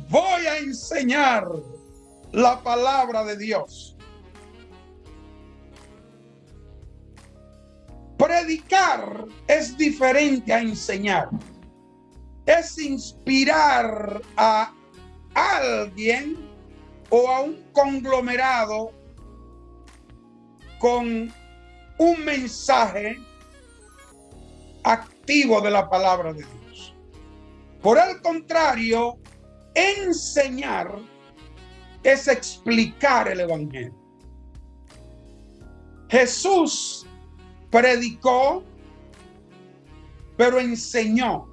voy a enseñar la palabra de Dios. Predicar es diferente a enseñar. Es inspirar a alguien o a un conglomerado con un mensaje activo de la palabra de Dios. Por el contrario, enseñar es explicar el evangelio. Jesús predicó, pero enseñó.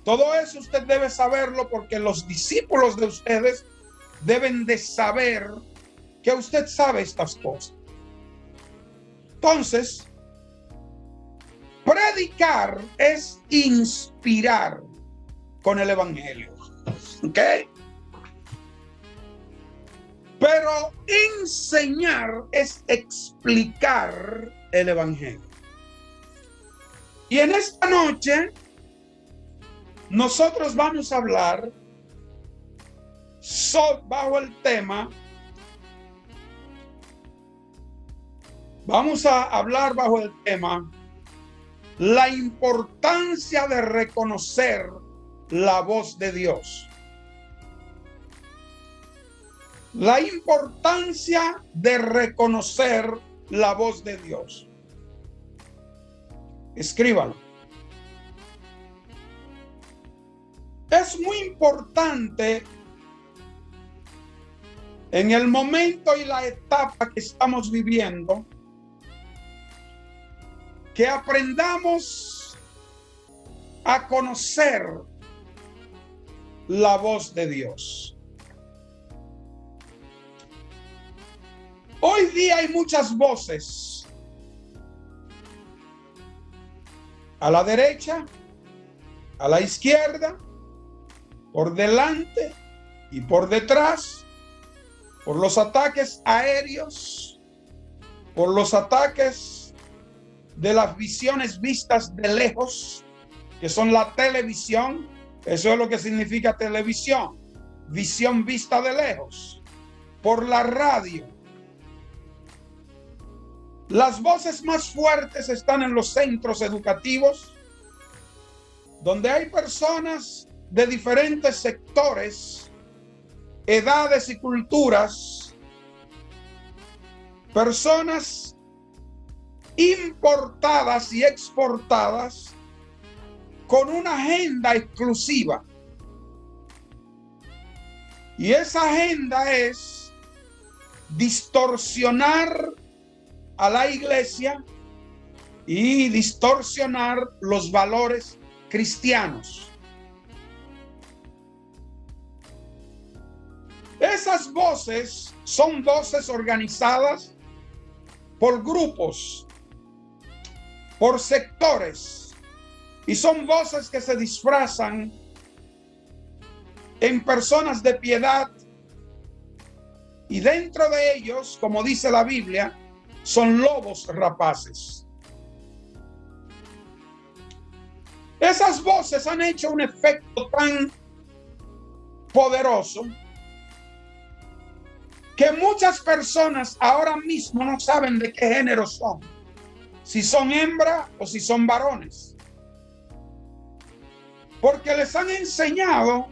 Todo eso usted debe saberlo porque los discípulos de ustedes deben de saber que usted sabe estas cosas. Entonces, predicar es inspirar con el evangelio. ¿Ok? Pero enseñar es explicar el evangelio. Y en esta noche nosotros vamos a hablar bajo el tema, la importancia de reconocer la voz de Dios. La importancia de reconocer la voz de Dios. Escríbalo. Es muy importante en el momento y la etapa que estamos viviendo que aprendamos a conocer la voz de Dios. Hoy día hay muchas voces. A la derecha, a la izquierda, por delante y por detrás, por los ataques aéreos, por los ataques de las visiones vistas de lejos, que son la televisión. Eso es lo que significa televisión, visión vista de lejos, por la radio. Las voces más fuertes están en los centros educativos, donde hay personas de diferentes sectores, edades y culturas, personas importadas y exportadas con una agenda exclusiva. Y esa agenda es distorsionar a la iglesia y distorsionar los valores cristianos. Esas voces son voces organizadas por grupos, por sectores, y son voces que se disfrazan en personas de piedad, y dentro de ellos, como dice la Biblia, son lobos rapaces. Esas voces han hecho un efecto tan poderoso que muchas personas ahora mismo no saben de qué género son, si son hembra o si son varones, porque les han enseñado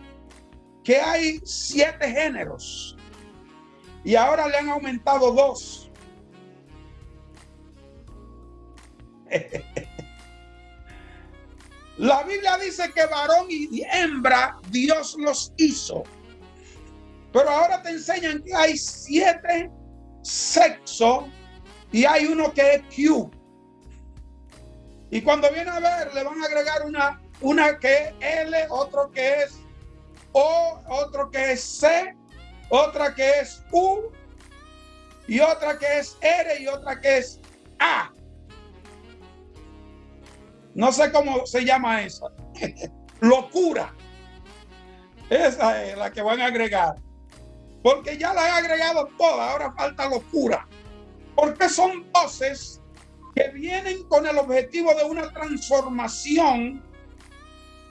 que hay 7 géneros y ahora le han aumentado 2. La Biblia dice que varón y hembra Dios los hizo, pero ahora te enseñan que hay 7 sexos y hay uno que es Q. Y cuando viene a ver, le van a agregar una que es L, otro que es O, otro que es C, otra que es U, y otra que es R, y otra que es A. No sé cómo se llama esa. Locura. Esa es la que van a agregar. Porque ya la he agregado toda, ahora falta locura. Porque son voces que vienen con el objetivo de una transformación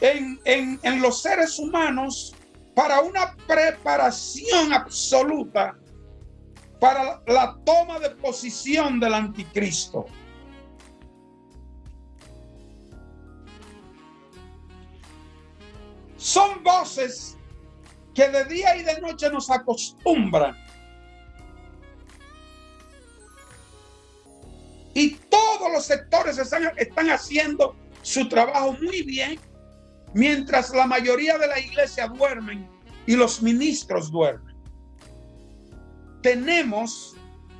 en los seres humanos para una preparación absoluta para la toma de posición del anticristo. Son voces que de día y de noche nos acostumbran. Y todos los sectores están haciendo su trabajo muy bien, mientras la mayoría de la iglesia duermen y los ministros duermen. Tenemos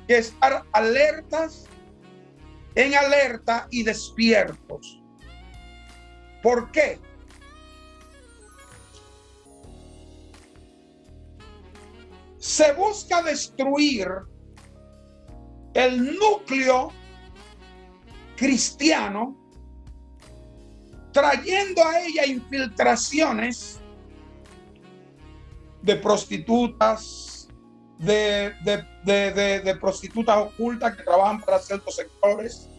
que estar alertas, en alerta y despiertos. ¿Por qué? Se busca destruir el núcleo cristiano, trayendo a ella infiltraciones de prostitutas, de prostitutas ocultas que trabajan para ciertos sectores,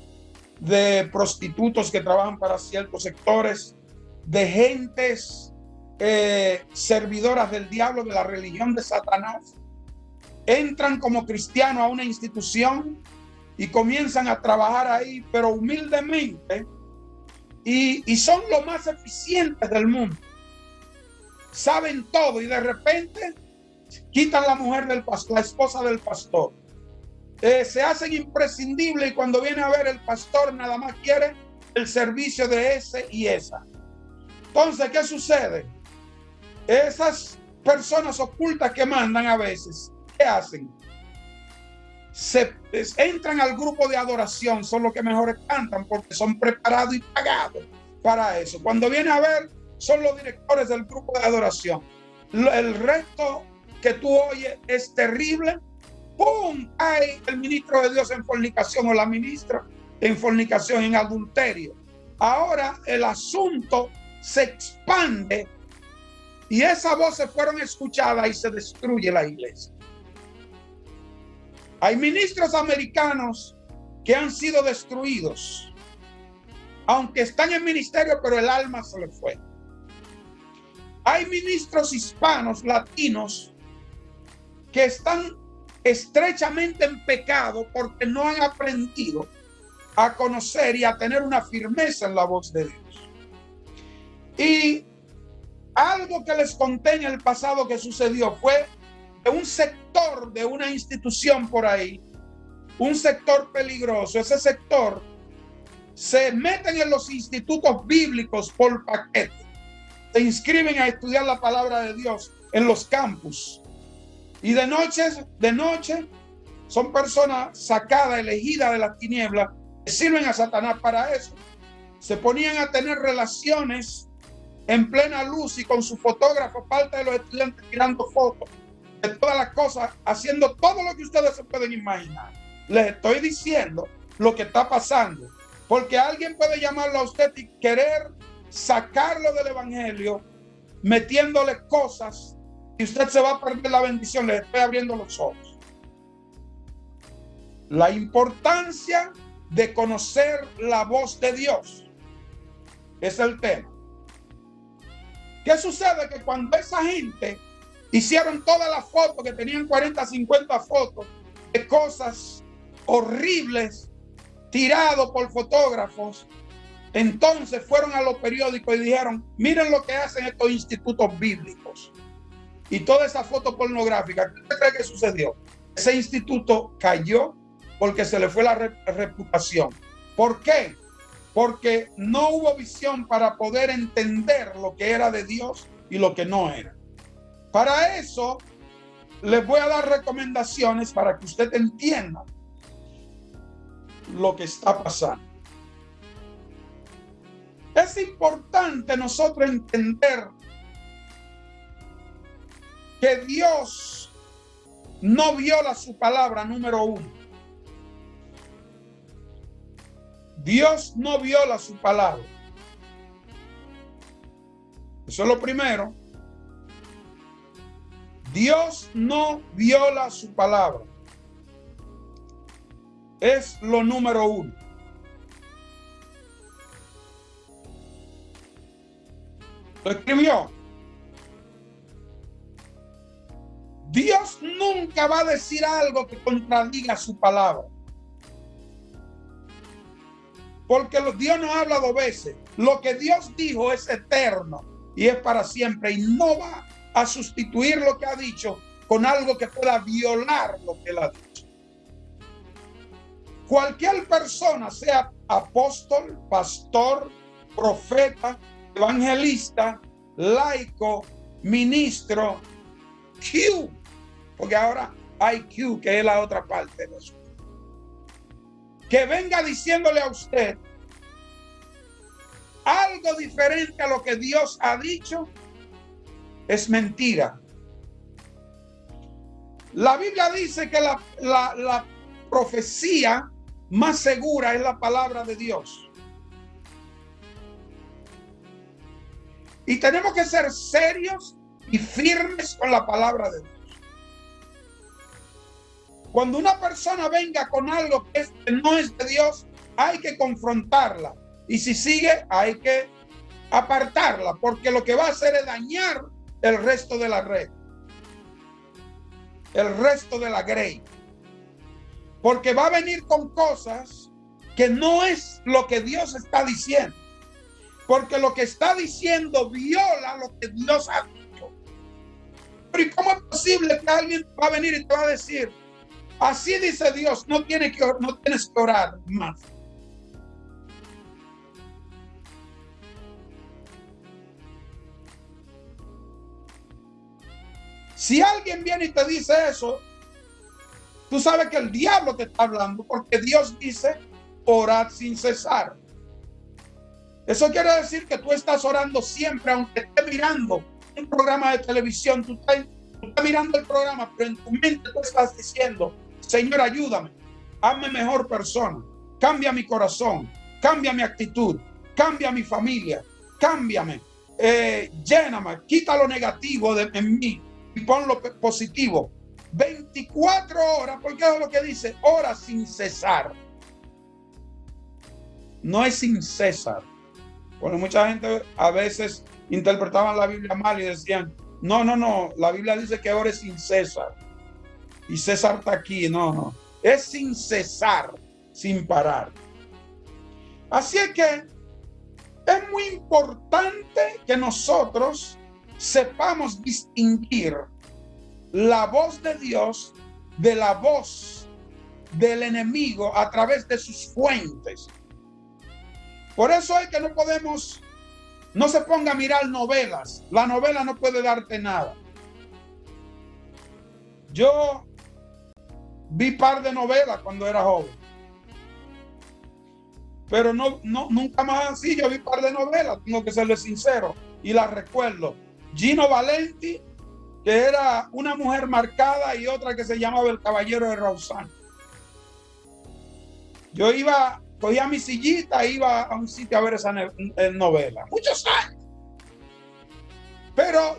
de prostitutos que trabajan para ciertos sectores, de gentes servidoras del diablo, de la religión de Satanás. Entran como cristianos a una institución y comienzan a trabajar ahí, pero humildemente, y son los más eficientes del mundo. Saben todo y de repente quitan la mujer del pastor, la esposa del pastor. Se hacen imprescindibles y cuando viene a ver el pastor nada más quiere el servicio de ese y esa. Entonces, ¿qué sucede? Esas personas ocultas que mandan a veces, ¿qué hacen? Entran al grupo de adoración, son los que mejores cantan porque son preparados y pagados para eso. Cuando viene a ver, son los directores del grupo de adoración. El resto que tú oyes es terrible. ¡Pum! Hay el ministro de Dios en fornicación o la ministra en fornicación, en adulterio. Ahora el asunto se expande y esas voces fueron escuchadas y se destruye la iglesia. Hay ministros americanos que han sido destruidos, aunque están en ministerio, pero el alma se les fue. Hay ministros hispanos, latinos, que están estrechamente en pecado porque no han aprendido a conocer y a tener una firmeza en la voz de Dios. Y algo que les conté en el pasado que sucedió fue de un sector de una institución por ahí, un sector peligroso. Ese sector se meten en los institutos bíblicos por paquete, se inscriben a estudiar la palabra de Dios en los campus y de noche son personas sacadas, elegidas de las tinieblas, que sirven a Satanás para eso. Se ponían a tener relaciones en plena luz y con su fotógrafo, parte de los estudiantes tirando fotos de todas las cosas, haciendo todo lo que ustedes se pueden imaginar. Les estoy diciendo lo que está pasando, porque alguien puede llamarlo a usted y querer sacarlo del evangelio metiéndole cosas y usted se va a perder la bendición. Les estoy abriendo los ojos. La importancia de conocer la voz de Dios es el tema. ¿Qué sucede? Que cuando esa gente hicieron todas las fotos, que tenían 40, 50 fotos de cosas horribles tirados por fotógrafos, entonces fueron a los periódicos y dijeron: miren lo que hacen estos institutos bíblicos. Y toda esa foto pornográfica, ¿qué usted cree que sucedió? Ese instituto cayó porque se le fue la reputación. ¿Por qué? Porque no hubo visión para poder entender lo que era de Dios y lo que no era. Para eso, les voy a dar recomendaciones para que usted entienda lo que está pasando. Es importante nosotros entender que Dios no viola su palabra, número uno. Dios no viola su palabra. Eso es lo primero. Dios no viola su palabra. Es lo número uno. ¿Lo escribió? Dios nunca va a decir algo que contradiga su palabra. Porque Dios no habla dos veces. Lo que Dios dijo es eterno y es para siempre. Y no va a sustituir lo que ha dicho con algo que pueda violar lo que él ha dicho. Cualquier persona, sea apóstol, pastor, profeta, evangelista, laico, ministro, Q, porque ahora hay Q, que es la otra parte de eso, que venga diciéndole a usted algo diferente a lo que Dios ha dicho, es mentira. La Biblia dice que la profecía más segura es la palabra de Dios. Y tenemos que ser serios y firmes con la palabra de Dios. Cuando una persona venga con algo que no es de Dios, hay que confrontarla. Y si sigue, hay que apartarla, porque lo que va a hacer es dañar el resto de la red, el resto de la grey. Porque va a venir con cosas que no es lo que Dios está diciendo. Porque lo que está diciendo viola lo que Dios ha dicho. Pero ¿y cómo es posible que alguien va a venir y te va a decir, así dice Dios, no tienes que orar más? Si alguien viene y te dice eso, tú sabes que el diablo te está hablando, porque Dios dice, orad sin cesar. Eso quiere decir que tú estás orando siempre, aunque estés mirando un programa de televisión, tú estás mirando el programa, pero en tu mente tú estás diciendo, Señor, ayúdame, hazme mejor persona, cambia mi corazón, cambia mi actitud, cambia mi familia, cámbiame, lléname, quita lo negativo en mí y pon lo positivo. 24 horas, porque es lo que dice, ora sin cesar. No es sin cesar. Porque mucha gente a veces interpretaban la Biblia mal y decían, no, la Biblia dice que ore sin cesar. Y César está aquí, no. Es sin cesar, sin parar. Así es que es muy importante que nosotros sepamos distinguir la voz de Dios de la voz del enemigo a través de sus fuentes. Por eso es que no se ponga a mirar novelas. La novela no puede darte nada. Yo vi par de novelas cuando era joven. Pero nunca más así. Yo vi par de novelas, tengo que serle sincero. Y las recuerdo. Gino Valenti, que era una mujer marcada, y otra que se llamaba El Caballero de Rausán. Yo cogía mi sillita, iba a un sitio a ver esa novela. Muchos años. Pero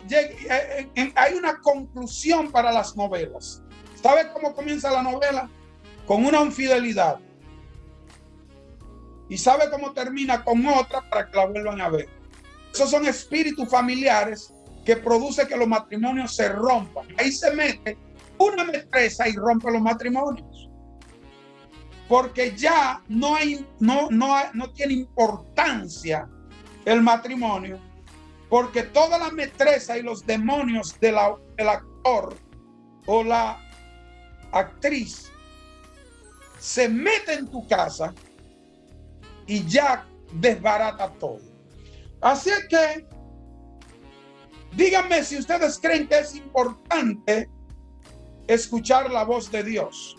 hay una conclusión para las novelas. ¿Sabe cómo comienza la novela? Con una infidelidad. ¿Y sabe cómo termina? Con otra para que la vuelvan a ver. Esos son espíritus familiares que produce que los matrimonios se rompan. Ahí se mete una maîtresa y rompe los matrimonios. Porque ya no tiene importancia el matrimonio, porque toda la maîtresa y los demonios del actor o la actriz se meten en tu casa y ya desbarata todo. Así es que díganme si ustedes creen que es importante escuchar la voz de Dios.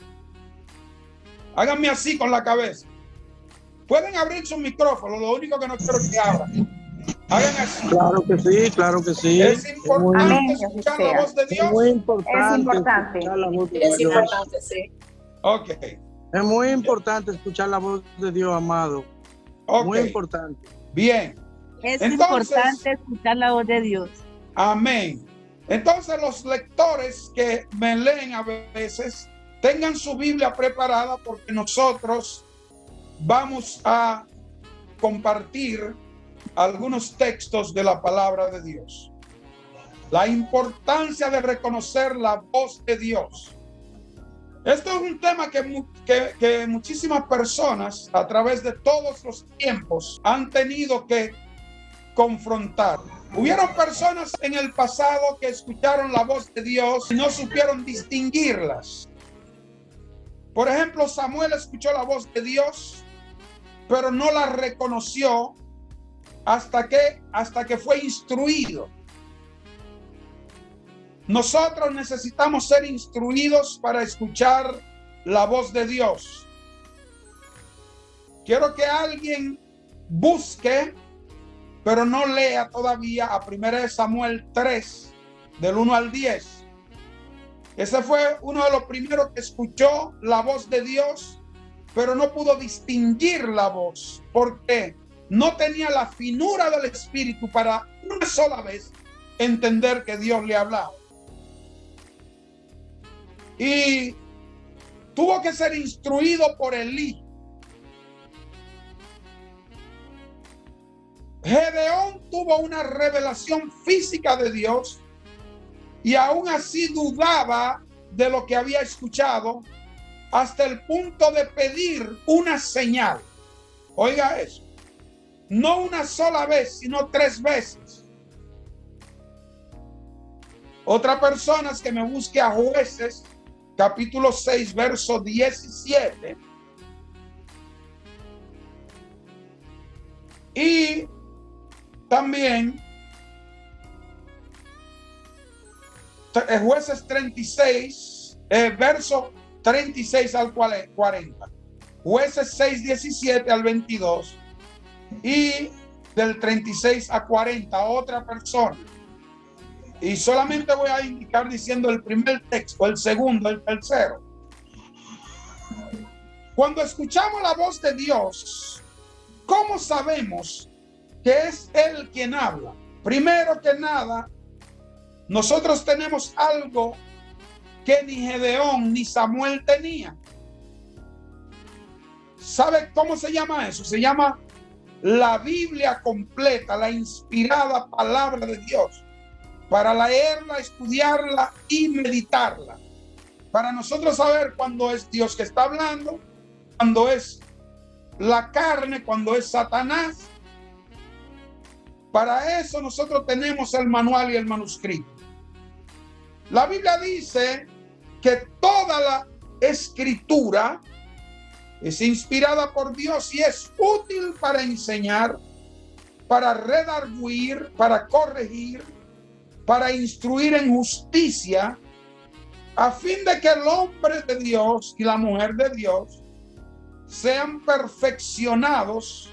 Háganme así con la cabeza. Pueden abrir su micrófono, lo único que no quiero que abran. Hagan así. Claro que sí, claro que sí. Es importante escuchar la voz de Dios. Es muy importante. Es importante. Escuchar la voz de Es Dios. importante, sí. Ok. Es muy importante escuchar la voz de Dios, amado. Ok. Muy importante. Bien. Es Entonces, importante escuchar la voz de Dios. Amén. Entonces los lectores que me leen a veces, tengan su Biblia preparada, porque nosotros vamos a compartir algunos textos de la palabra de Dios. La importancia de reconocer la voz de Dios. Esto es un tema que muchísimas personas a través de todos los tiempos han tenido que confrontar. Hubieron personas en el pasado que escucharon la voz de Dios y no supieron distinguirlas. Por ejemplo, Samuel escuchó la voz de Dios, pero no la reconoció hasta que fue instruido. Nosotros necesitamos ser instruidos para escuchar la voz de Dios. Quiero que alguien busque, pero no lea todavía a 1 Samuel 3, del 1 al 10. Ese fue uno de los primeros que escuchó la voz de Dios, pero no pudo distinguir la voz, porque no tenía la finura del Espíritu para una sola vez entender que Dios le hablaba. Y tuvo que ser instruido por Elí. Gedeón tuvo una revelación física de Dios y aún así dudaba de lo que había escuchado hasta el punto de pedir una señal. Oiga eso. No una sola vez, sino 3 veces. Otra persona es que me busque a Jueces, capítulo 6, verso 17. Y también Jueces 36, verso 36 al 40. Jueces 6, 17 al 22. Y del 36 a 40, otra persona. Y solamente voy a indicar diciendo el primer texto, el segundo, el tercero. Cuando escuchamos la voz de Dios, ¿cómo sabemos que es Él quien habla? Primero que nada, nosotros tenemos algo que ni Gedeón ni Samuel tenían. ¿Sabe cómo se llama eso? Se llama la Biblia completa, la inspirada palabra de Dios, para leerla, estudiarla y meditarla, para nosotros saber cuándo es Dios que está hablando, cuándo es la carne, cuándo es Satanás. Para eso nosotros tenemos el manual y el manuscrito. La Biblia dice que toda la escritura es inspirada por Dios y es útil para enseñar, para redarguir, para corregir, para instruir en justicia, a fin de que el hombre de Dios y la mujer de Dios sean perfeccionados,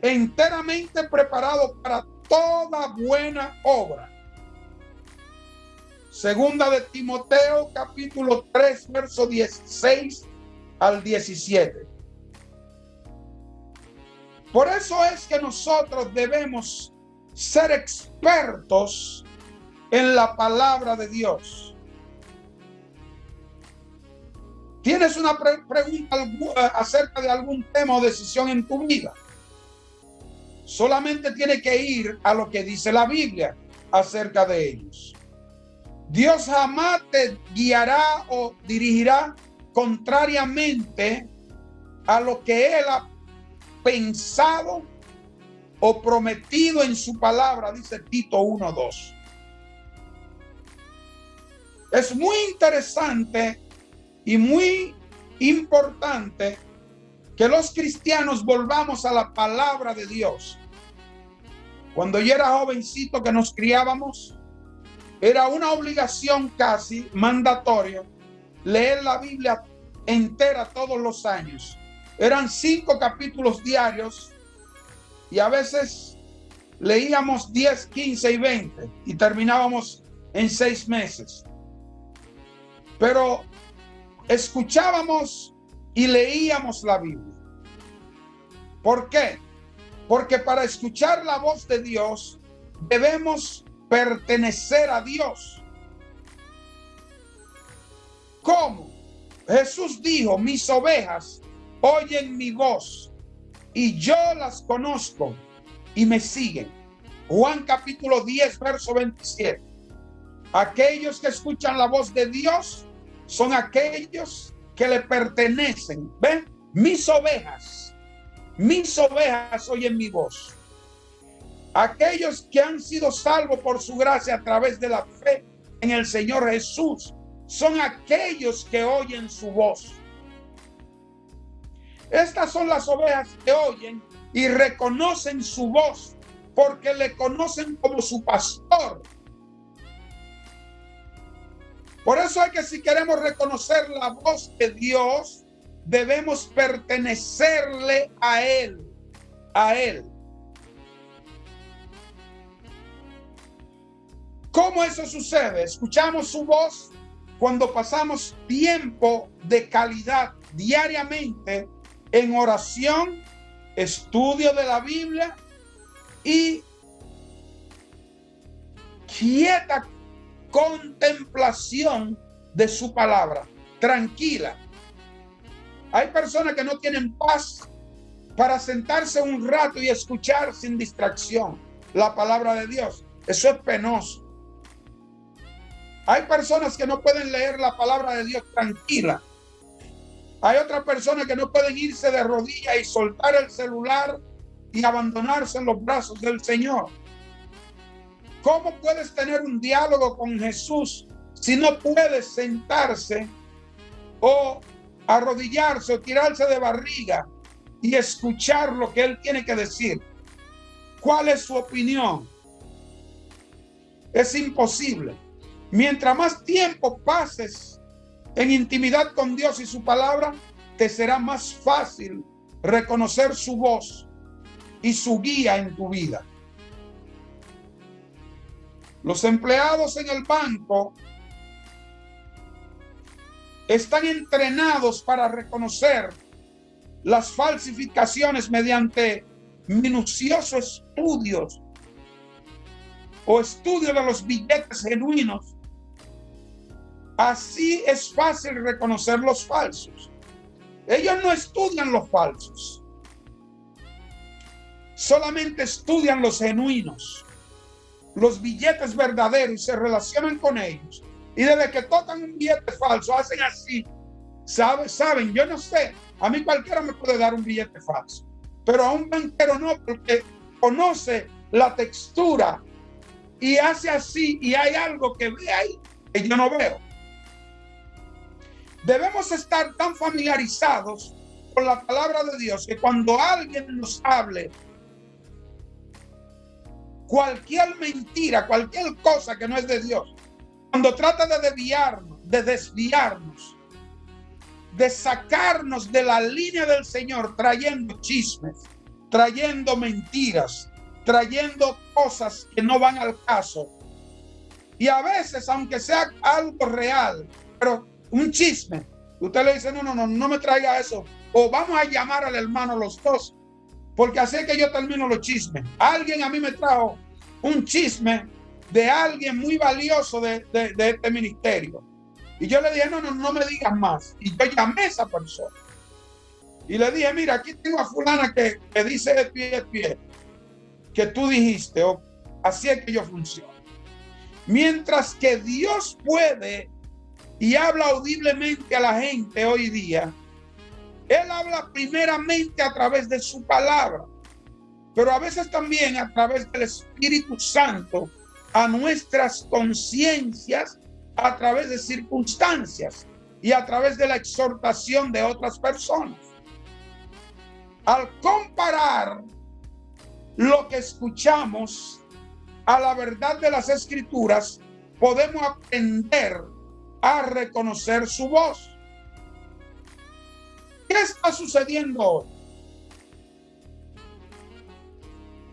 enteramente preparados para toda buena obra. Segunda de Timoteo, capítulo 3, verso 16 al 17. Por eso es que nosotros debemos ser expertos en la palabra de Dios. ¿Tienes una pregunta acerca de algún tema o decisión en tu vida? Solamente tienes que ir a lo que dice la Biblia acerca de ellos. Dios jamás te guiará o dirigirá contrariamente a lo que Él ha pensado o prometido en su palabra, dice Tito 1:2. Es muy interesante y muy importante que los cristianos volvamos a la palabra de Dios. Cuando yo era jovencito que nos criábamos, era una obligación casi mandatoria leer la Biblia entera todos los años. Eran 5 capítulos diarios y a veces leíamos 10, 15 y 20 y terminábamos en 6 meses. Pero escuchábamos y leíamos la Biblia. ¿Por qué? Porque para escuchar la voz de Dios debemos pertenecer a Dios. ¿Cómo? Jesús dijo: mis ovejas oyen mi voz y yo las conozco y me siguen. Juan capítulo 10, verso 27. Aquellos que escuchan la voz de Dios son aquellos que le pertenecen. ¿Ven? Mis ovejas oyen mi voz. Aquellos que han sido salvos por su gracia a través de la fe en el Señor Jesús son aquellos que oyen su voz. Estas son las ovejas que oyen y reconocen su voz porque le conocen como su pastor. Por eso es que si queremos reconocer la voz de Dios, debemos pertenecerle a Él, a Él. ¿Cómo eso sucede? Escuchamos su voz cuando pasamos tiempo de calidad diariamente en oración, estudio de la Biblia y quieta contemplación de su palabra, tranquila. Hay personas que no tienen paz para sentarse un rato y escuchar sin distracción la palabra de Dios. Eso es penoso. Hay personas que no pueden leer la palabra de Dios tranquila. Hay otras personas que no pueden irse de rodillas y soltar el celular y abandonarse en los brazos del Señor. ¿Cómo puedes tener un diálogo con Jesús si no puedes sentarse o arrodillarse o tirarse de barriga y escuchar lo que Él tiene que decir? ¿Cuál es su opinión? Es imposible. Mientras más tiempo pases en intimidad con Dios y su palabra, te será más fácil reconocer su voz y su guía en tu vida. Los empleados en el banco están entrenados para reconocer las falsificaciones mediante minuciosos estudios o estudio de los billetes genuinos. Así es fácil reconocer los falsos. Ellos no estudian los falsos, solamente estudian los genuinos, los billetes verdaderos, y se relacionan con ellos. Y desde que tocan un billete falso, hacen así. Saben, yo no sé, a mí cualquiera me puede dar un billete falso, pero a un banquero no, porque conoce la textura y hace así, y hay algo que ve ahí que yo no veo. Debemos estar tan familiarizados con la palabra de Dios que cuando alguien nos hable cualquier mentira, cualquier cosa que no es de Dios, cuando trata de desviarnos, de sacarnos de la línea del Señor, trayendo chismes, trayendo mentiras, trayendo cosas que no van al caso. Y a veces, aunque sea algo real, pero un chisme, usted le dice, no me traiga eso, o vamos a llamar al hermano los dos, porque así es que yo termino los chismes. Alguien a mí me trajo un chisme de alguien muy valioso de este ministerio, y yo le dije, no me digas más, y yo llamé a esa persona y le dije, mira, aquí tengo a fulana que dice de pie que tú dijiste, o así es que yo funciono. Mientras que Dios puede y habla audiblemente a la gente hoy día, Él habla primeramente a través de su palabra, pero a veces también a través del Espíritu Santo a nuestras conciencias, a través de circunstancias y a través de la exhortación de otras personas. Al comparar lo que escuchamos a la verdad de las Escrituras, podemos aprender a reconocer su voz. ¿Qué está sucediendo hoy?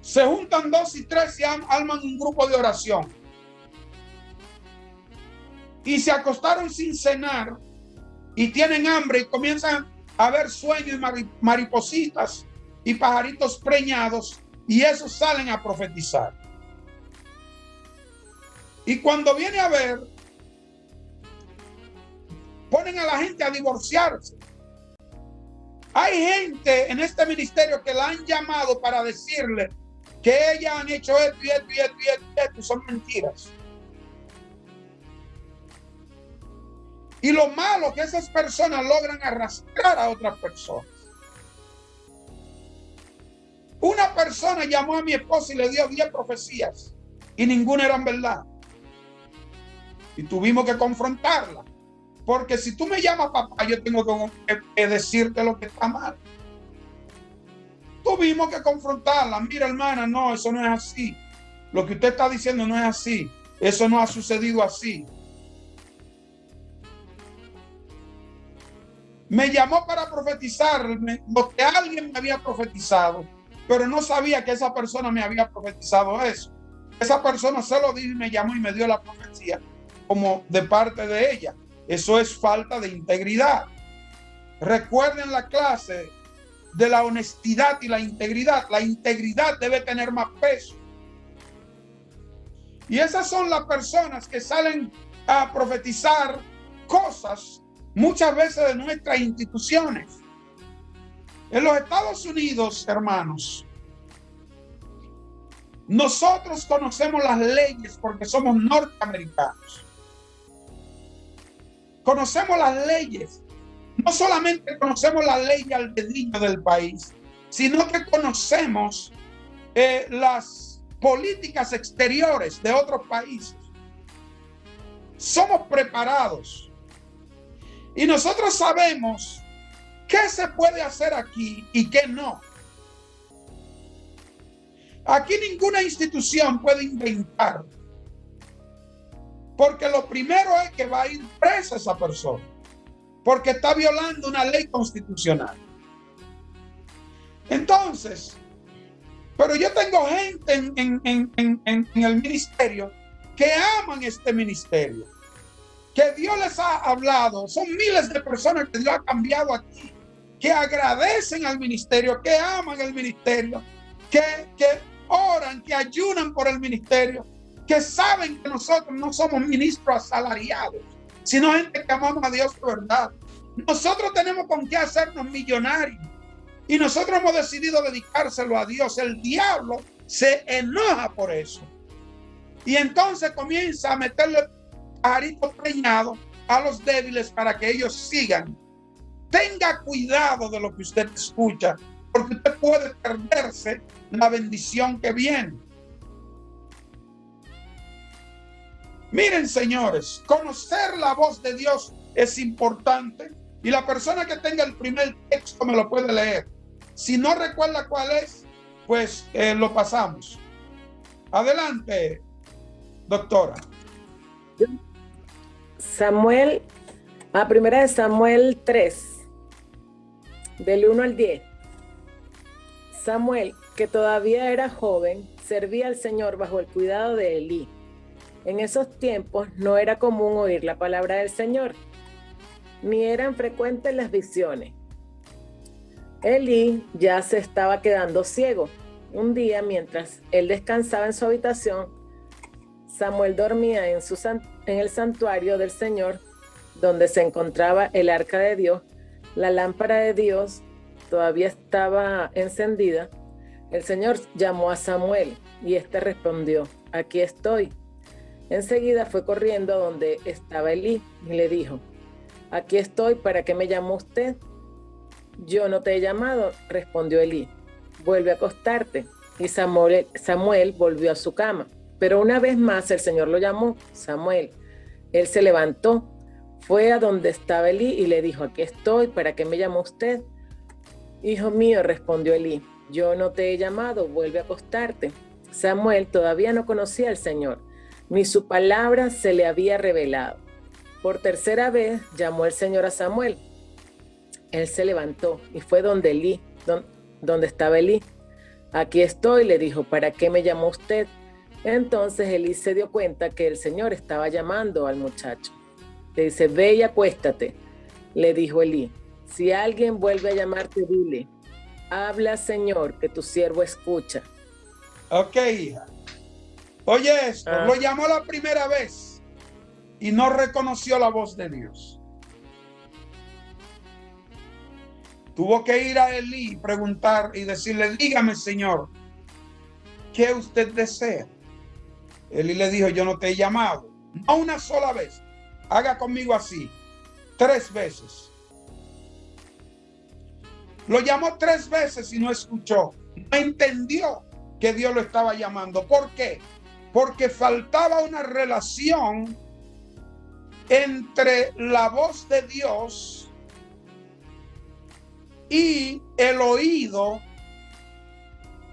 Se juntan 2 y 3 y arman un grupo de oración. Y se acostaron sin cenar y tienen hambre y comienzan a ver sueños y maripositas y pajaritos preñados, y esos salen a profetizar. Y cuando viene a ver, ponen a la gente a divorciarse. Hay gente en este ministerio que la han llamado para decirle que ellas han hecho esto y esto y esto y esto y esto, y son mentiras. Y lo malo que esas personas logran arrastrar a otras personas. Una persona llamó a mi esposa y le dio 10 profecías y ninguna eran verdad. Y tuvimos que confrontarla. Porque si tú me llamas papá, yo tengo que decirte lo que está mal. Tuvimos que confrontarla. Mira, hermana, no, eso no es así. Lo que usted está diciendo no es así. Eso no ha sucedido así. Me llamó para profetizarme lo que alguien me había profetizado, pero no sabía que esa persona me había profetizado eso. Esa persona se lo dijo y me llamó y me dio la profecía como de parte de ella. Eso es falta de integridad. Recuerden la clase de la honestidad y la integridad. La integridad debe tener más peso. Y esas son las personas que salen a profetizar cosas muchas veces de nuestras instituciones. En los Estados Unidos, hermanos, nosotros conocemos las leyes porque somos norteamericanos. Conocemos las leyes. No solamente conocemos la ley y albedrío del país, sino que conocemos las políticas exteriores de otros países. Somos preparados. Y nosotros sabemos qué se puede hacer aquí y qué no. Aquí ninguna institución puede inventar. Porque lo primero es que va a ir presa esa persona. Porque está violando una ley constitucional. Entonces, pero yo tengo gente en el ministerio que aman este ministerio. Que Dios les ha hablado. Son miles de personas que Dios ha cambiado aquí. Que agradecen al ministerio, que aman el ministerio, que oran, que ayunan por el ministerio, que saben que nosotros no somos ministros asalariados, sino gente que amamos a Dios de verdad. Nosotros tenemos con qué hacernos millonarios y nosotros hemos decidido dedicárselo a Dios. El diablo se enoja por eso y entonces comienza a meterle pajaritos preñados a los débiles para que ellos sigan. Tenga cuidado de lo que usted escucha, porque usted puede perderse la bendición que viene. Miren, señores, conocer la voz de Dios es importante y la persona que tenga el primer texto me lo puede leer. Si no recuerda cuál es, pues lo pasamos. Adelante, doctora. Primera de Samuel 3, del 1 al 10. Samuel, que todavía era joven, servía al Señor bajo el cuidado de Elí. En esos tiempos no era común oír la palabra del Señor, ni eran frecuentes las visiones. Elí ya se estaba quedando ciego. Un día, mientras él descansaba en su habitación, Samuel dormía en el santuario del Señor, donde se encontraba el arca de Dios. La lámpara de Dios todavía estaba encendida. El Señor llamó a Samuel y éste respondió: aquí estoy. Enseguida fue corriendo a donde estaba Elí y le dijo: aquí estoy, ¿para qué me llamó usted? Yo no te he llamado, respondió Elí. Vuelve a acostarte. Y Samuel volvió a su cama. Pero una vez más el Señor lo llamó: Samuel. Él se levantó, fue a donde estaba Elí y le dijo: aquí estoy, ¿para qué me llamó usted? Hijo mío, respondió Elí, yo no te he llamado, vuelve a acostarte. Samuel todavía no conocía al Señor, ni su palabra se le había revelado. Por tercera vez llamó el Señor a Samuel. Él se levantó y fue donde Elí, donde estaba Elí. Aquí estoy, le dijo, ¿para qué me llamó usted? Entonces Elí se dio cuenta que el Señor estaba llamando al muchacho. Le dice: ve y acuéstate, le dijo Elí. Si alguien vuelve a llamarte, dile: habla, Señor, que tu siervo escucha. Ok, hija. Oye esto, lo llamó la primera vez y no reconoció la voz de Dios. Tuvo que ir a Elí y preguntar y decirle: dígame, Señor, ¿qué usted desea? Eli le dijo, yo no te he llamado, no una sola vez, haga conmigo así, 3 veces. Lo llamó 3 veces y no escuchó, no entendió que Dios lo estaba llamando. ¿Por qué? Porque faltaba una relación entre la voz de Dios y el oído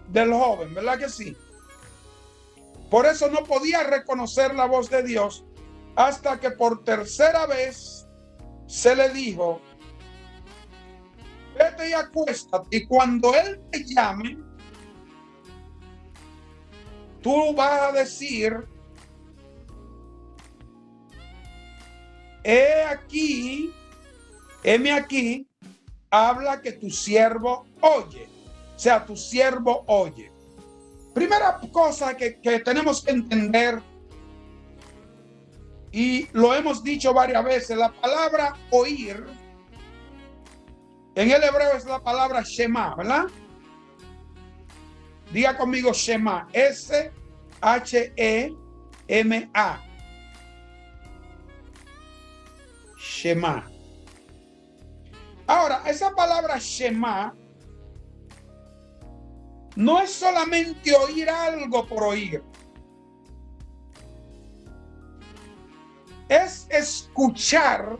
del joven, ¿verdad que sí? Por eso no podía reconocer la voz de Dios hasta que por 3ª vez se le dijo, vete y acuéstate, y cuando él te llame, tú vas a decir, heme aquí, habla que tu siervo oye. O sea, tu siervo oye. Primera cosa que tenemos que entender, y lo hemos dicho varias veces, la palabra oír, en el hebreo es la palabra Shema, ¿verdad? Diga conmigo Shema, S-H-E-M-A. Shema. Ahora, esa palabra Shema no es solamente oír algo por oír. Es escuchar,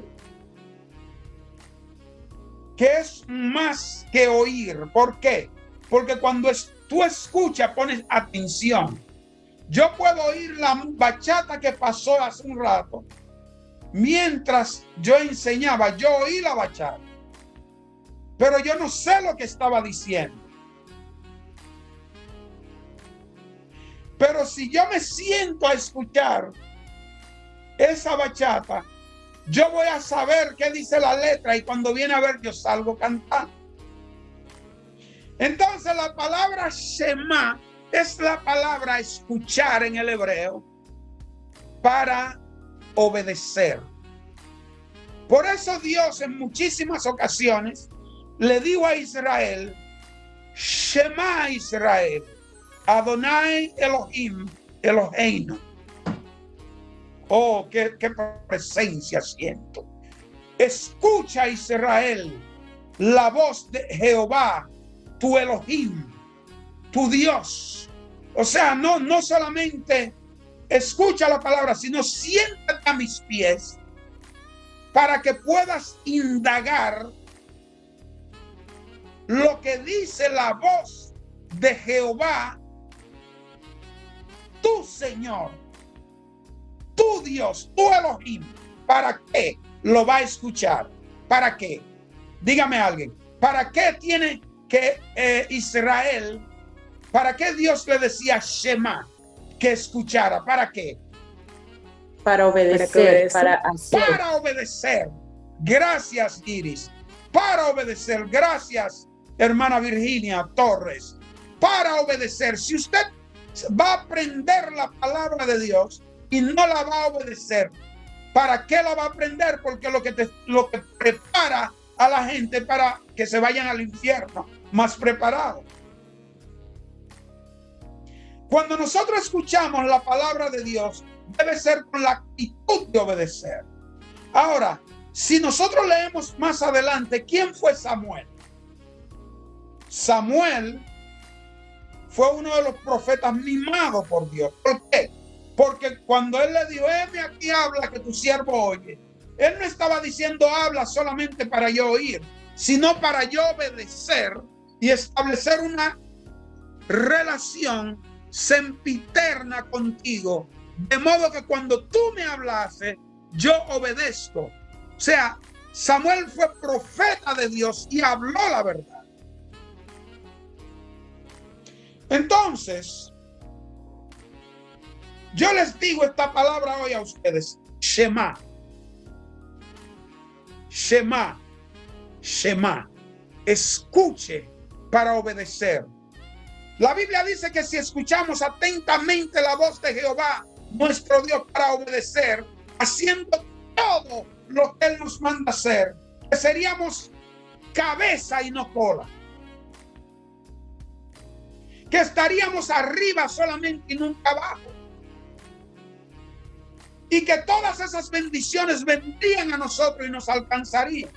que es más que oír. ¿Por qué? Porque cuando tú escuchas, pones atención. Yo puedo oír la bachata que pasó hace un rato. Mientras yo enseñaba, yo oí la bachata. Pero yo no sé lo que estaba diciendo. Pero si yo me siento a escuchar esa bachata, yo voy a saber qué dice la letra, y cuando viene a ver, yo salgo cantando. Entonces la palabra Shema es la palabra escuchar en el hebreo para obedecer. Por eso Dios en muchísimas ocasiones le dijo a Israel, Shema Israel, Adonai Elohim, Eloheinu. Oh, qué presencia siento. Escucha, Israel, la voz de Jehová, tu Elohim, tu Dios. O sea, no solamente escucha la palabra, sino siéntate a mis pies para que puedas indagar lo que dice la voz de Jehová, tu Señor, tu Dios, tu Elohim. ¿Para qué lo va a escuchar? ¿Para qué? Dígame alguien, ¿para qué tiene que Israel, para qué Dios le decía Shema que escuchara? ¿Para qué? Para obedecer, para hacer. Para obedecer. Gracias, Iris. Para obedecer. Gracias, hermana Virginia Torres. Para obedecer. Si usted va a aprender la palabra de Dios y no la va a obedecer, ¿para qué la va a aprender? Porque lo que prepara a la gente para que se vayan al infierno más preparados. Cuando nosotros escuchamos la palabra de Dios, debe ser con la actitud de obedecer. Ahora, si nosotros leemos más adelante, ¿quién fue Samuel? Samuel fue uno de los profetas mimados por Dios. ¿Por qué? Porque cuando él le dijo, heme aquí, habla que tu siervo oye, él no estaba diciendo habla solamente para yo oír, sino para yo obedecer y establecer una relación sempiterna contigo, de modo que cuando tú me hablases, yo obedezco. O sea, Samuel fue profeta de Dios y habló la verdad. Entonces, yo les digo esta palabra hoy a ustedes, Shema. Shema. Shema. Escuche para obedecer. La Biblia dice que si escuchamos atentamente la voz de Jehová, nuestro Dios, para obedecer, haciendo todo lo que Él nos manda hacer, que seríamos cabeza y no cola. que estaríamos arriba solamente y nunca abajo. Y que todas esas bendiciones vendrían a nosotros y nos alcanzarían.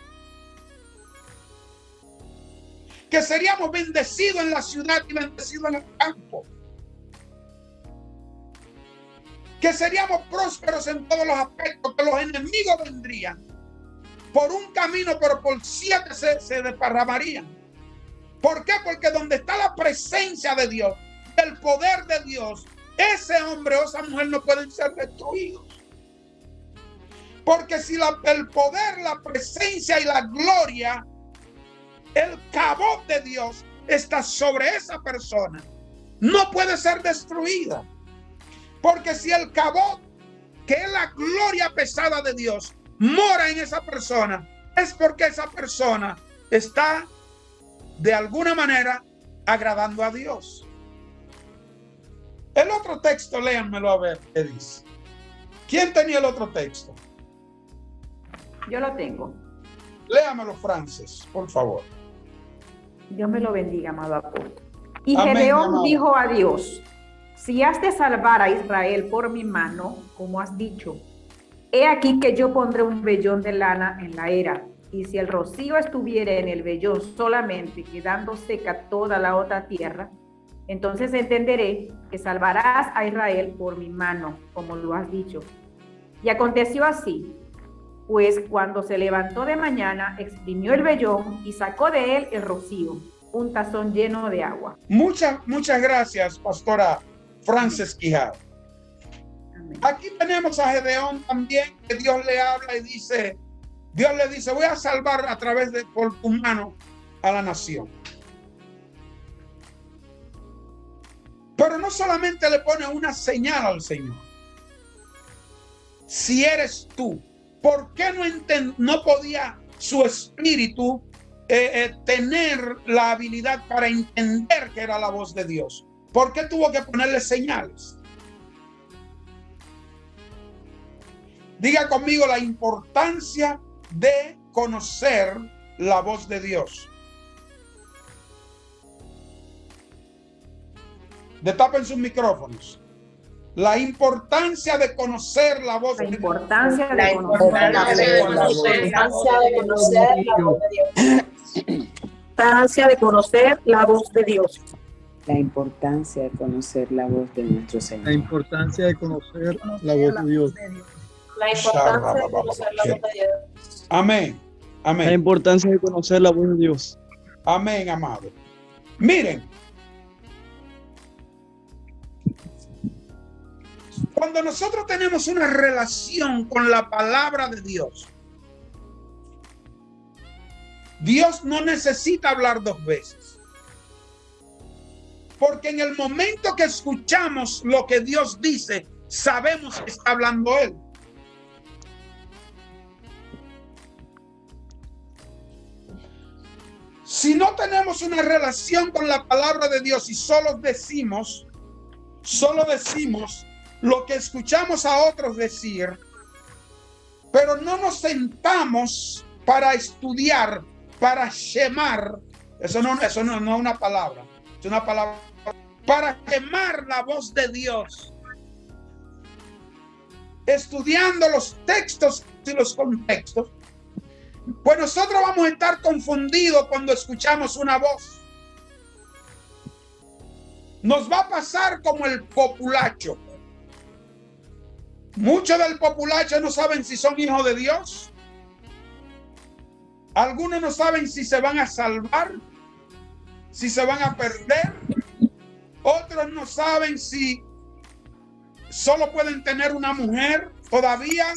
Que seríamos bendecidos en la ciudad y bendecidos en el campo. Que seríamos prósperos en todos los aspectos, que los enemigos vendrían por un camino, pero por 7 se desparramarían. ¿Por qué? Porque donde está la presencia de Dios, el poder de Dios, ese hombre o esa mujer no pueden ser destruidos. Porque si el poder, la presencia y la gloria, el cabot de Dios está sobre esa persona, no puede ser destruida. Porque si el cabot, que es la gloria pesada de Dios, mora en esa persona, es porque esa persona está de alguna manera agradando a Dios. El otro texto, léanmelo a ver qué dice. ¿Quién tenía el otro texto? Yo lo tengo. Léamelo, Frances, por favor. Dios me lo bendiga, amado apóstol. Y Amén, Gedeón amado. dijo a Dios: si has de salvar a Israel por mi mano, como has dicho, he aquí que yo pondré un vellón de lana en la era, y si el rocío estuviera en el vellón solamente, quedando seca toda la otra tierra, entonces entenderé que salvarás a Israel por mi mano, como lo has dicho. Y aconteció así, pues cuando se levantó de mañana, exprimió el vellón y sacó de él el rocío, un tazón lleno de agua. Muchas gracias, pastora Frances Quijada. Amén. Aquí tenemos a Gedeón también, que Dios le habla y dice, Dios le dice, voy a salvar a través de por tu mano a la nación. Pero no solamente le pone una señal al Señor. Si eres tú, ¿por qué no podía su espíritu tener la habilidad para entender que era la voz de Dios? ¿Por qué tuvo que ponerle señales? Diga conmigo la importancia de conocer la voz de Dios. Destapen sus micrófonos. La importancia de conocer la voz de Dios. La importancia de conocer la voz de Dios. Importancia de conocer la voz de Dios. La importancia de conocer la voz de nuestro Señor. La importancia de conocer la voz de Dios. La importancia de conocer la voz de Dios. Amén. La Amén. importancia de conocer la voz de Dios. Amén, amado. Miren. Cuando nosotros tenemos una relación con la palabra de Dios, Dios no necesita hablar 2 veces. Porque en el momento que escuchamos lo que Dios dice, sabemos que está hablando Él. Si no tenemos una relación con la palabra de Dios y solo decimos lo que escuchamos a otros decir, pero no nos sentamos para estudiar, para shemar, eso no es una palabra, es una palabra, para shemar la voz de Dios, estudiando los textos y los contextos, pues nosotros vamos a estar confundidos cuando escuchamos una voz. Nos va a pasar como el populacho. Muchos del populacho no saben si son hijos de Dios. Algunos no saben si se van a salvar, si se van a perder. Otros no saben si solo pueden tener una mujer. Todavía,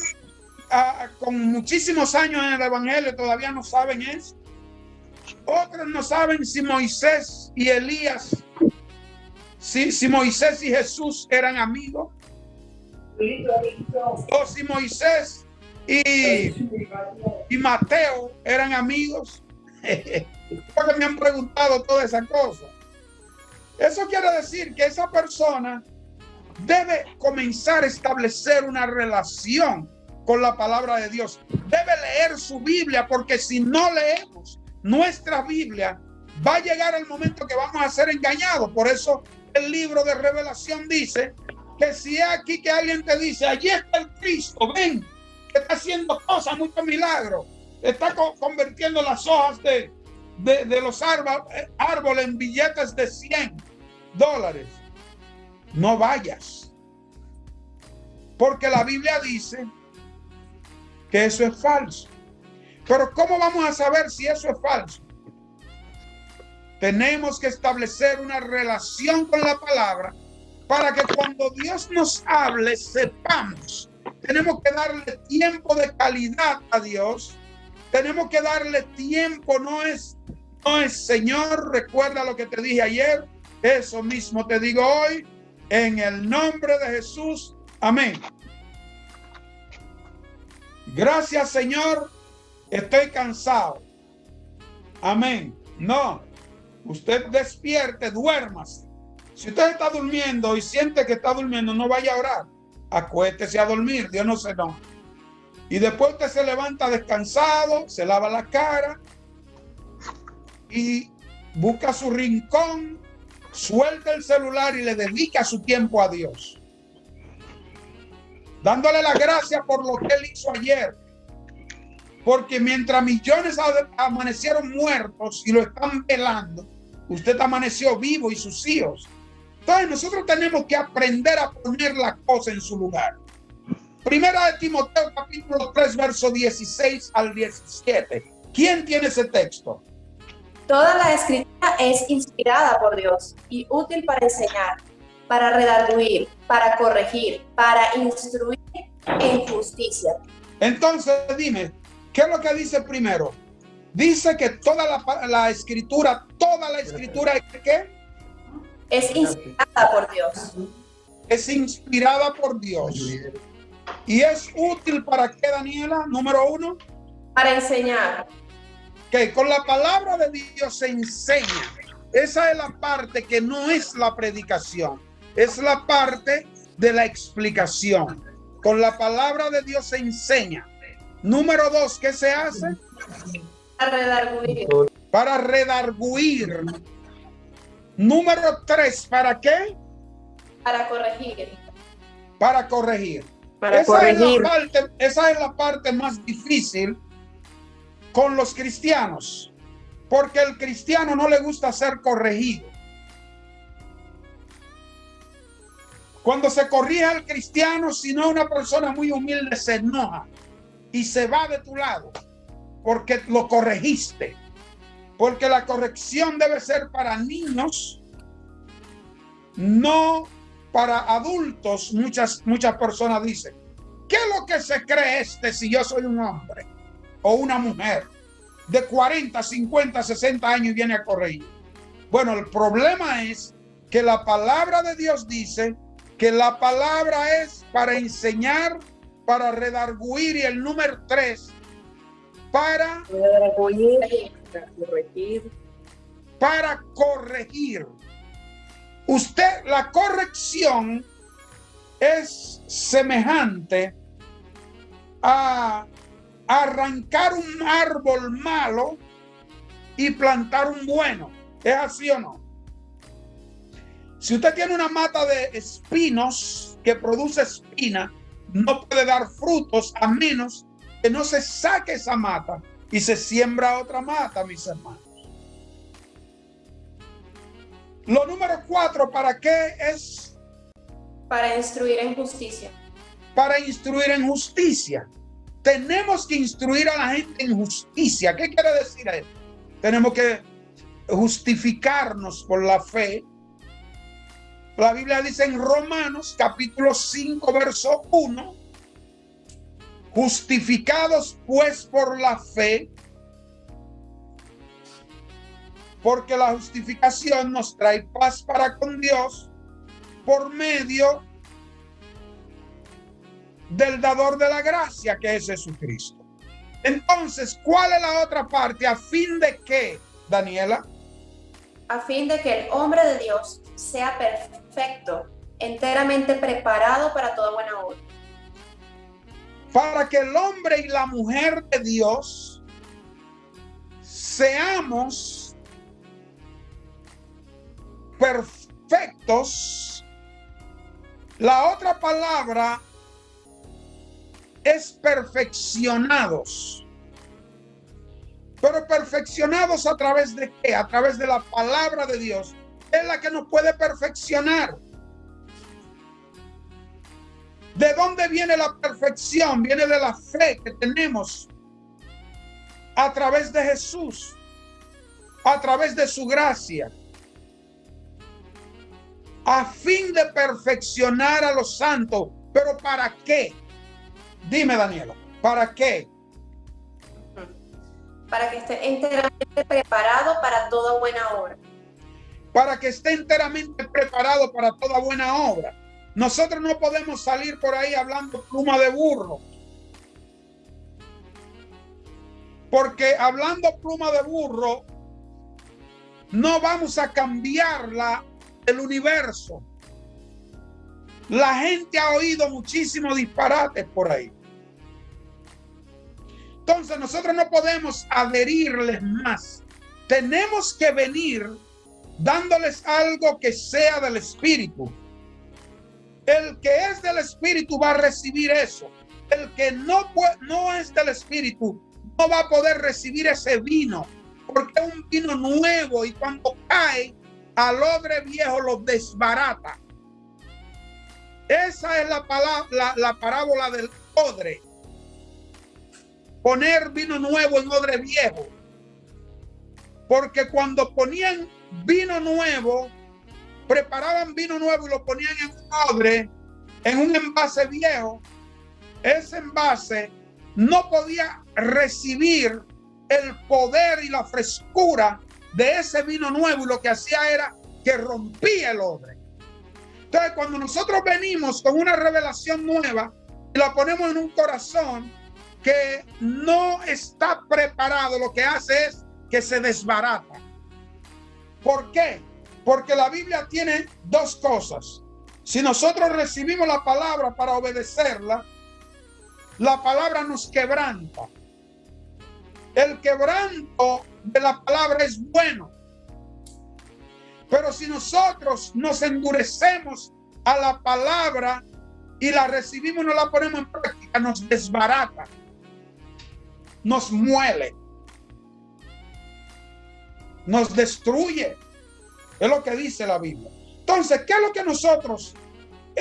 con muchísimos años en el evangelio, todavía no saben eso. Otros no saben si Moisés y Elías, si Moisés y Jesús eran amigos. O si Moisés y Mateo eran amigos. Porque me han preguntado todas esas cosas. Eso quiere decir que esa persona debe comenzar a establecer una relación con la palabra de Dios. Debe leer su Biblia, porque si no leemos nuestra Biblia, Va a llegar el momento que vamos a ser engañados. Por eso el libro de Revelación dice que si es aquí que alguien te dice, allí está el Cristo, ven, que está haciendo cosas, muchos milagros, está convirtiendo las hojas de los árboles en billetes de $100. No vayas, porque la Biblia dice que eso es falso. Pero ¿cómo vamos a saber si eso es falso? Tenemos que establecer una relación con la palabra para que cuando Dios nos hable sepamos. Tenemos que darle tiempo de calidad a Dios. Tenemos que darle tiempo. No es Señor, recuerda lo que te dije ayer. Eso mismo te digo hoy. En el nombre de Jesús. Amén. Gracias, Señor. Estoy cansado. Amén. No. Usted despierte, duérmase. Si usted está durmiendo y siente que está durmiendo, no vaya a orar. Acuéstese a dormir. Dios no se enoja. Y después usted se levanta descansado, se lava la cara y busca su rincón, suelta el celular y le dedica su tiempo a Dios, dándole la gracia por lo que Él hizo ayer. Porque mientras millones amanecieron muertos y lo están velando, usted amaneció vivo y sus hijos. Entonces nosotros tenemos que aprender a poner la cosa en su lugar. Primera de Timoteo capítulo 3 verso 16 al 17. ¿Quién tiene ese texto? Toda la escritura es inspirada por Dios y útil para enseñar, para redarguir, para corregir, para instruir en justicia. Entonces dime, ¿qué es lo que dice primero? Dice que toda la escritura ¿es qué? Es inspirada por Dios. Es inspirada por Dios. ¿Y es útil para qué, Daniela? Número 1. Para enseñar. Que con la palabra de Dios se enseña. Esa es la parte que no es la predicación. Es la parte de la explicación. Con la palabra de Dios se enseña. Número 2, ¿qué se hace? Para redarguir. Para redarguir. Número 3, ¿para qué? Para corregir. Para corregir. Para corregir. Esa es la parte más difícil con los cristianos, porque el cristiano no le gusta ser corregido. Cuando se corrige al cristiano, si no una persona muy humilde, se enoja y se va de tu lado porque lo corregiste. Porque la corrección debe ser para niños, no para adultos. Muchas personas dicen, ¿qué es lo que se cree si yo soy un hombre o una mujer de 40, 50, 60 años y viene a corregir? Bueno, el problema es que la palabra de Dios dice que la palabra es para enseñar, para redarguir, y el número 3, para corregir. Usted, la corrección es semejante a arrancar un árbol malo y plantar un bueno. ¿Es así o no? Si usted tiene una mata de espinos que produce espina, no puede dar frutos a menos que no se saque esa mata y se siembra otra mata, mis hermanos. Lo número 4, ¿para qué es? Para instruir en justicia. Para instruir en justicia. Tenemos que instruir a la gente en justicia. ¿Qué quiere decir esto? Tenemos que justificarnos por la fe. La Biblia dice en Romanos capítulo 5 verso 1, justificados pues por la fe, porque la justificación nos trae paz para con Dios por medio del dador de la gracia, que es Jesucristo. Entonces, ¿cuál es la otra parte? ¿A fin de qué, Daniela? A fin de que el hombre de Dios sea perfecto, enteramente preparado para toda buena obra. Para que el hombre y la mujer de Dios seamos perfectos. La otra palabra es perfeccionados. Pero perfeccionados ¿a través de qué? A través de la palabra de Dios. Es la que nos puede perfeccionar. ¿De dónde viene la perfección? Viene de la fe que tenemos a través de Jesús, a través de su gracia, a fin de perfeccionar a los santos. ¿Pero para qué? Dime, Daniela, ¿para qué? Para que esté enteramente preparado para toda buena obra. Para que esté enteramente preparado para toda buena obra. Nosotros no podemos salir por ahí hablando pluma de burro. Porque hablando pluma de burro, no vamos a cambiar el universo. La gente ha oído muchísimos disparates por ahí. Entonces nosotros no podemos adherirles más. Tenemos que venir dándoles algo que sea del Espíritu. El que es del Espíritu va a recibir eso. El que no es del Espíritu no va a poder recibir ese vino, porque es un vino nuevo y cuando cae al odre viejo lo desbarata. Esa es la parábola del odre. Poner vino nuevo en odre viejo. Porque cuando ponían vino nuevo, preparaban vino nuevo y lo ponían en un odre, en un envase viejo, ese envase no podía recibir el poder y la frescura de ese vino nuevo, y lo que hacía era que rompía el odre. Entonces, cuando nosotros venimos con una revelación nueva y la ponemos en un corazón que no está preparado, lo que hace es que se desbarata. ¿Por qué? Porque la Biblia tiene dos cosas. Si nosotros recibimos la palabra para obedecerla, la palabra nos quebranta. El quebranto de la palabra es bueno. Pero si nosotros nos endurecemos a la palabra y la recibimos y no la ponemos en práctica, nos desbarata, nos muele, nos destruye. Es lo que dice la Biblia. Entonces, ¿qué es lo que nosotros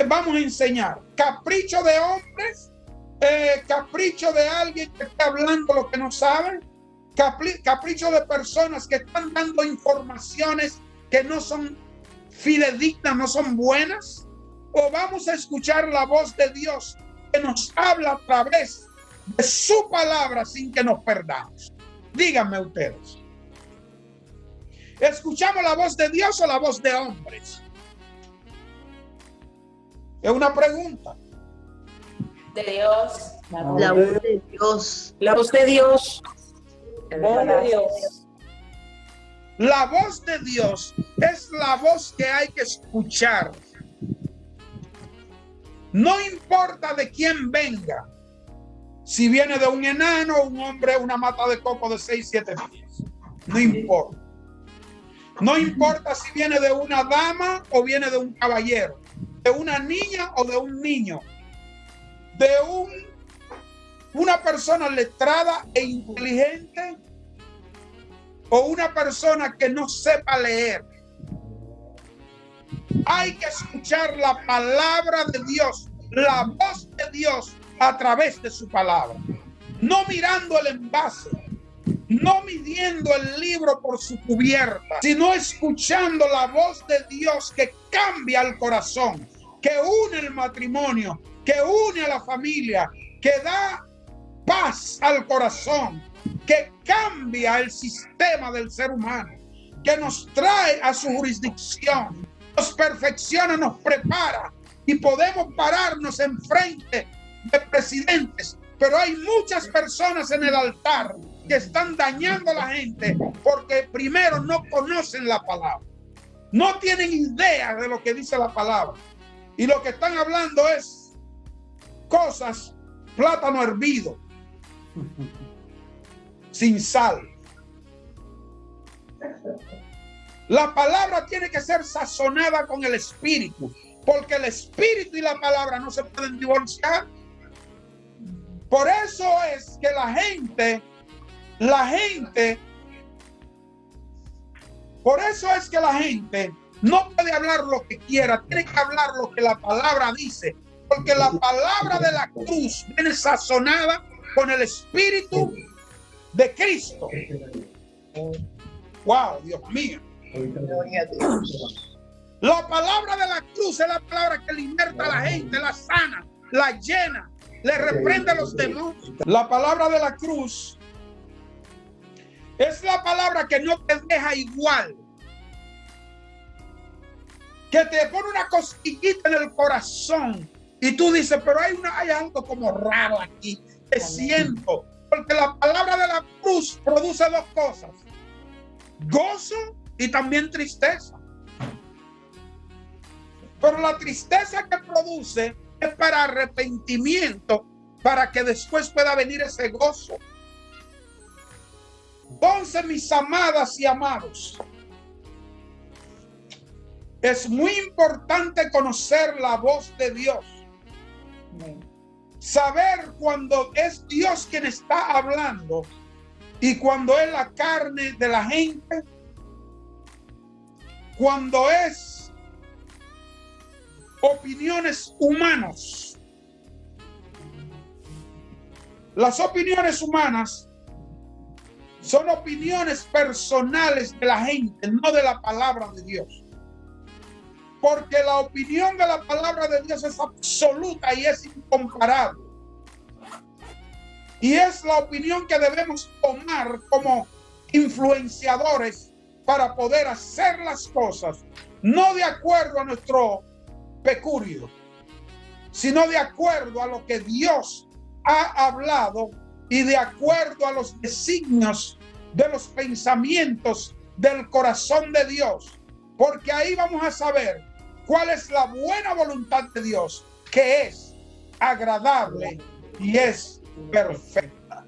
vamos a enseñar? ¿Capricho de hombres? ¿Capricho de alguien que está hablando lo que no sabe? ¿Capricho de personas que están dando informaciones que no son fidedignas, no son buenas? ¿O vamos a escuchar la voz de Dios que nos habla a través de su palabra sin que nos perdamos? Díganme ustedes. ¿Escuchamos la voz de Dios o la voz de hombres? Es una pregunta. De Dios. La voz de Dios. La voz de Dios. La voz de Dios es la voz que hay que escuchar. No importa de quién venga. Si viene de un enano, un hombre, una mata de coco de 6, 7 pies. No importa. No importa si viene de una dama o viene de un caballero, de una niña o de un niño, de una persona letrada e inteligente o una persona que no sepa leer. Hay que escuchar la palabra de Dios, la voz de Dios a través de su palabra. No mirando el envase, no midiendo el libro por su cubierta, sino escuchando la voz de Dios que cambia el corazón, que une el matrimonio, que une a la familia, que da paz al corazón, que cambia el sistema del ser humano, que nos trae a su jurisdicción, nos perfecciona, nos prepara y podemos pararnos enfrente de presidentes. Pero hay muchas personas en el altar que están dañando a la gente porque primero no conocen la palabra, no tienen idea de lo que dice la palabra y lo que están hablando es cosas, plátano hervido, sin sal. La palabra tiene que ser sazonada con el espíritu, porque el espíritu y la palabra no se pueden divorciar. Por eso es que la gente, por eso es que la gente no puede hablar lo que quiera, tiene que hablar lo que la palabra dice, porque la palabra de la cruz viene sazonada con el espíritu de Cristo. Wow, Dios mío. La palabra de la cruz es la palabra que liberta a la gente, la sana, la llena, le reprende a los demonios. La palabra de la cruz es la palabra que no te deja igual, que te pone una cosquillita en el corazón y tú dices, pero hay algo como raro aquí, que siento, porque la palabra de la cruz produce dos cosas: gozo y también tristeza. Pero la tristeza que produce es para arrepentimiento, para que después pueda venir ese gozo. Entonces, mis amadas y amados, es muy importante conocer la voz de Dios. Saber cuando es Dios quien está hablando y cuando es la carne de la gente, cuando es opiniones humanas. Las opiniones humanas son opiniones personales de la gente, no de la palabra de Dios. Porque la opinión de la palabra de Dios es absoluta y es incomparable. Y es la opinión que debemos tomar como influenciadores para poder hacer las cosas, no de acuerdo a nuestro peculio, sino de acuerdo a lo que Dios ha hablado y de acuerdo a los designios de los pensamientos del corazón de Dios, porque ahí vamos a saber cuál es la buena voluntad de Dios, que es agradable y es perfecta.